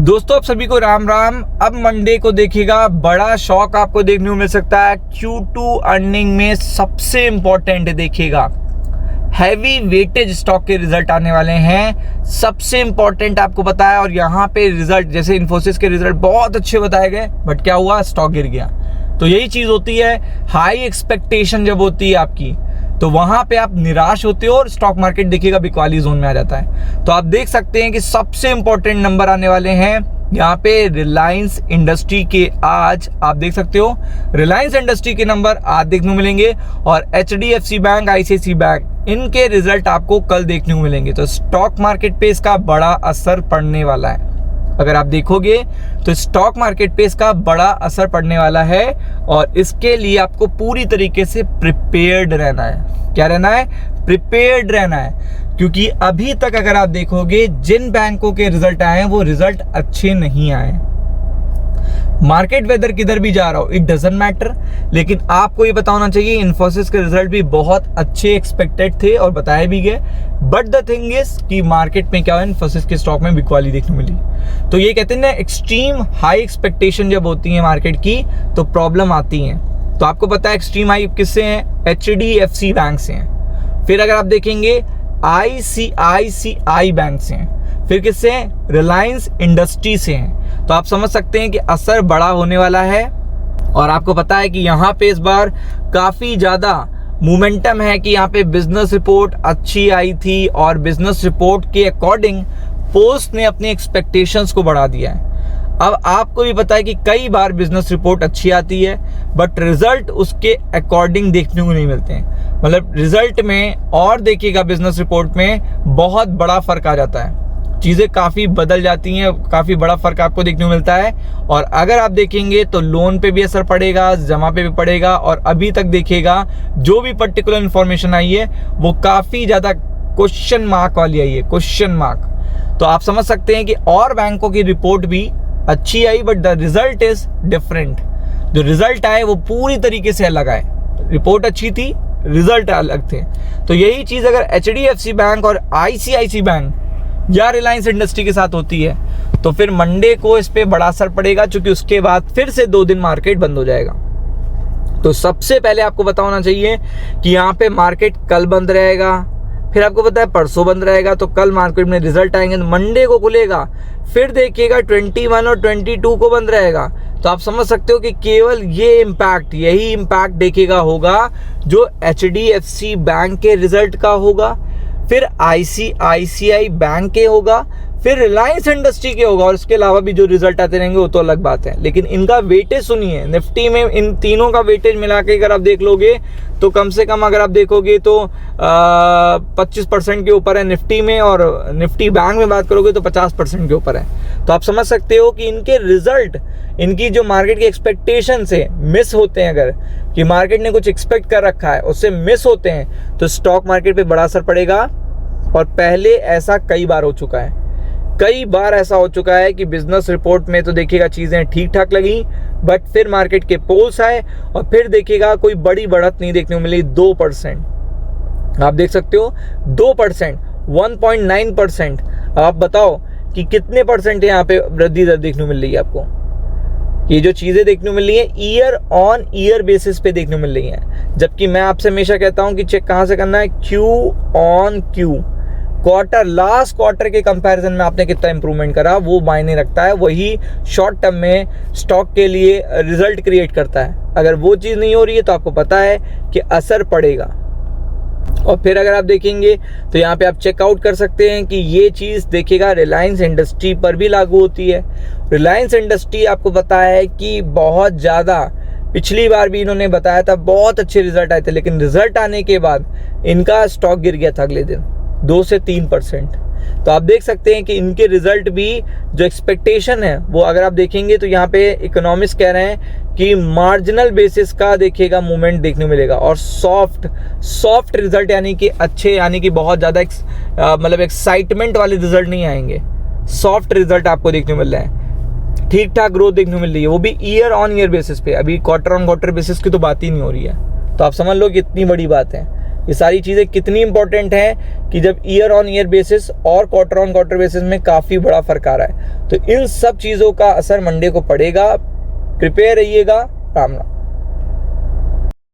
दोस्तों आप सभी को राम राम। अब मंडे को देखिएगा बड़ा शॉक आपको देखने को मिल सकता है। Q2 अर्निंग में सबसे इंपॉर्टेंट देखिएगा हैवी वेटेज स्टॉक के रिजल्ट आने वाले हैं। सबसे इंपॉर्टेंट आपको बताया, और यहाँ पे रिजल्ट जैसे इन्फोसिस के रिजल्ट बहुत अच्छे बताए गए, बट क्या हुआ, स्टॉक गिर गया। तो यही चीज होती है, हाई एक्सपेक्टेशन जब होती है आपकी तो वहां पे आप निराश होते हो और स्टॉक मार्केट देखिएगा बिकवाली जोन में आ जाता है। तो आप देख सकते हैं कि सबसे इंपॉर्टेंट नंबर आने वाले हैं यहाँ पे रिलायंस इंडस्ट्री के। आज आप देख सकते हो रिलायंस इंडस्ट्री के नंबर आज देखने को मिलेंगे, और HDFC बैंक, ICICI बैंक, इनके रिजल्ट आपको कल देखने को मिलेंगे। तो स्टॉक मार्केट पे इसका बड़ा असर पड़ने वाला है। अगर आप देखोगे तो स्टॉक मार्केट पे इसका बड़ा असर पड़ने वाला है, और इसके लिए आपको पूरी तरीके से प्रिपेयर्ड रहना है। क्या रहना है? प्रिपेयर्ड रहना है। क्योंकि अभी तक अगर आप देखोगे जिन बैंकों के रिजल्ट आए हैं वो रिजल्ट अच्छे नहीं आए। मार्केट वेदर किधर भी जा रहा हो इट डजंट मैटर, लेकिन आपको ये पता होना चाहिए इन्फोसिस के रिजल्ट भी बहुत अच्छे एक्सपेक्टेड थे और बताए भी गए। बट द थिंग इज कि मार्केट में क्या हुआ, इन्फोसिस के स्टॉक में बिकवाली देखने मिली। तो ये कहते हैं ना, एक्सट्रीम हाई एक्सपेक्टेशन जब होती है मार्केट की तो प्रॉब्लम आती है। तो आपको पता है एक्सट्रीम हाई किससे हैं? HDFC बैंक से हैं। फिर अगर आप देखेंगे ICICI बैंक से हैं। फिर किससे हैं? रिलायंस इंडस्ट्री से हैं। तो आप समझ सकते हैं कि असर बड़ा होने वाला है। और आपको पता है कि यहाँ पे इस बार काफी ज्यादा मोमेंटम है कि यहाँ पे बिजनेस रिपोर्ट अच्छी आई थी, और बिजनेस रिपोर्ट के अकॉर्डिंग पोस्ट ने अपनी एक्सपेक्टेशंस को बढ़ा दिया है। अब आपको भी पता है कि कई बार बिजनेस रिपोर्ट अच्छी आती है बट रिजल्ट उसके अकॉर्डिंग देखने को नहीं मिलते हैं। मतलब रिजल्ट में और देखिएगा बिजनेस रिपोर्ट में बहुत बड़ा फर्क आ जाता है, चीजें काफी बदल जाती हैं, काफी बड़ा फर्क आपको देखने को मिलता है। और अगर आप देखेंगे तो लोन पे भी असर पड़ेगा, जमा पे भी पड़ेगा, और अभी तक देखिएगा जो भी पर्टिकुलर इंफॉर्मेशन आई है वो काफी ज्यादा क्वेश्चन मार्क वाली आई है, क्वेश्चन मार्क। तो आप समझ सकते हैं कि और बैंकों की रिपोर्ट भी अच्छी आई but the result is different. जो रिजल्ट आए वो पूरी तरीके से अलग आए। रिपोर्ट अच्छी थी, रिजल्ट अलग थे। तो यही चीज अगर HDFC बैंक और ICICI बैंक या रिलायंस इंडस्ट्री के साथ होती है तो फिर मंडे को इस पे बड़ा असर पड़ेगा, क्योंकि उसके बाद फिर से 2 दिन मार्केट बंद हो जाएगा। तो सबसे पहले आपको पता होना चाहिए कि यहाँ पे मार्केट कल बंद रहेगा, फिर आपको पता है परसों बंद रहेगा। तो कल मार्केट में रिजल्ट आएंगे, मंडे को खुलेगा, फिर देखिएगा 21 और 22 को बंद रहेगा। तो आप समझ सकते हो कि केवल ये इम्पैक्ट, यही इम्पैक्ट देखिएगा होगा जो HDFC बैंक के रिजल्ट का होगा, फिर ICICI बैंक के होगा, फिर रिलायंस इंडस्ट्री के होगा, और इसके अलावा भी जो रिजल्ट आते रहेंगे वो तो अलग बात है। लेकिन इनका वेटेज सुनिए, निफ्टी में इन तीनों का वेटेज मिला के अगर आप देख लोगे तो कम से कम अगर आप देखोगे तो 25% के ऊपर है निफ्टी में, और निफ्टी बैंक में बात करोगे तो 50% के ऊपर है। तो आप समझ सकते हो कि इनके रिजल्ट, इनकी जो मार्केट की एक्सपेक्टेशन से मिस होते हैं, अगर कि मार्केट ने कुछ एक्सपेक्ट कर रखा है उससे मिस होते हैं तो स्टॉक मार्केट पे बड़ा असर पड़ेगा। और पहले ऐसा कई बार हो चुका है, कई बार ऐसा हो चुका है कि बिजनेस रिपोर्ट में तो देखिएगा चीजें ठीक ठाक लगी, बट फिर मार्केट के पोल्स आए और फिर देखिएगा कोई बड़ी बढ़त नहीं देखने को मिली। 2% आप देख सकते हो, 2%, 1.9%। आप बताओ कि कितने परसेंट यहाँ पे वृद्धि दर देखने को मिल रही है आपको। ये जो चीजें देखने को मिल रही है ईयर ऑन ईयर बेसिस पे देखने को मिल रही है, जबकि मैं आपसे हमेशा कहता हूं कि चेक कहां से करना है, Q on Q, quarter, last quarter के कंपैरिजन में आपने कितना इंप्रूवमेंट करा वो मायने रखता है। वही शॉर्ट टर्म में स्टॉक के लिए रिजल्ट क्रिएट करता है। अगर वो चीज नहीं हो रही है तो आपको पता है कि असर पड़ेगा। और फिर अगर आप देखेंगे तो यहाँ पे आप चेकआउट कर सकते हैं कि ये चीज देखिएगा रिलायंस इंडस्ट्री पर भी लागू होती है। रिलायंस इंडस्ट्री आपको पता है कि बहुत ज्यादा, पिछली बार भी इन्होंने बताया था बहुत अच्छे रिजल्ट आए थे, लेकिन रिजल्ट आने के बाद इनका स्टॉक गिर गया था अगले दिन 2 से 3%। तो आप देख सकते हैं कि इनके रिजल्ट भी जो एक्सपेक्टेशन है वो अगर आप देखेंगे तो यहाँ पे इकोनॉमिस्ट कह रहे हैं कि मार्जिनल बेसिस का देखिएगा मूवमेंट देखने को मिलेगा, और सॉफ्ट रिजल्ट यानी कि अच्छे, यानी कि बहुत ज्यादा मतलब एक्साइटमेंट वाले रिजल्ट नहीं आएंगे। सॉफ्ट रिजल्ट आपको देखने को मिल रहा है, ठीक ठाक ग्रोथ देखने को मिल रही है, वो भी ईयर ऑन ईयर बेसिस पे। अभी क्वार्टर ऑन क्वार्टर बेसिस की तो बात ही नहीं हो रही है। तो आप समझ लो कि इतनी बड़ी बात है। ये सारी चीज़ें कितनी इंपॉर्टेंट हैं कि जब ईयर ऑन ईयर बेसिस और क्वार्टर ऑन क्वार्टर बेसिस में काफ़ी बड़ा फर्क आ रहा है। तो इन सब चीज़ों का असर मंडे को पड़ेगा। प्रिपेयर रहिएगा। राम राम।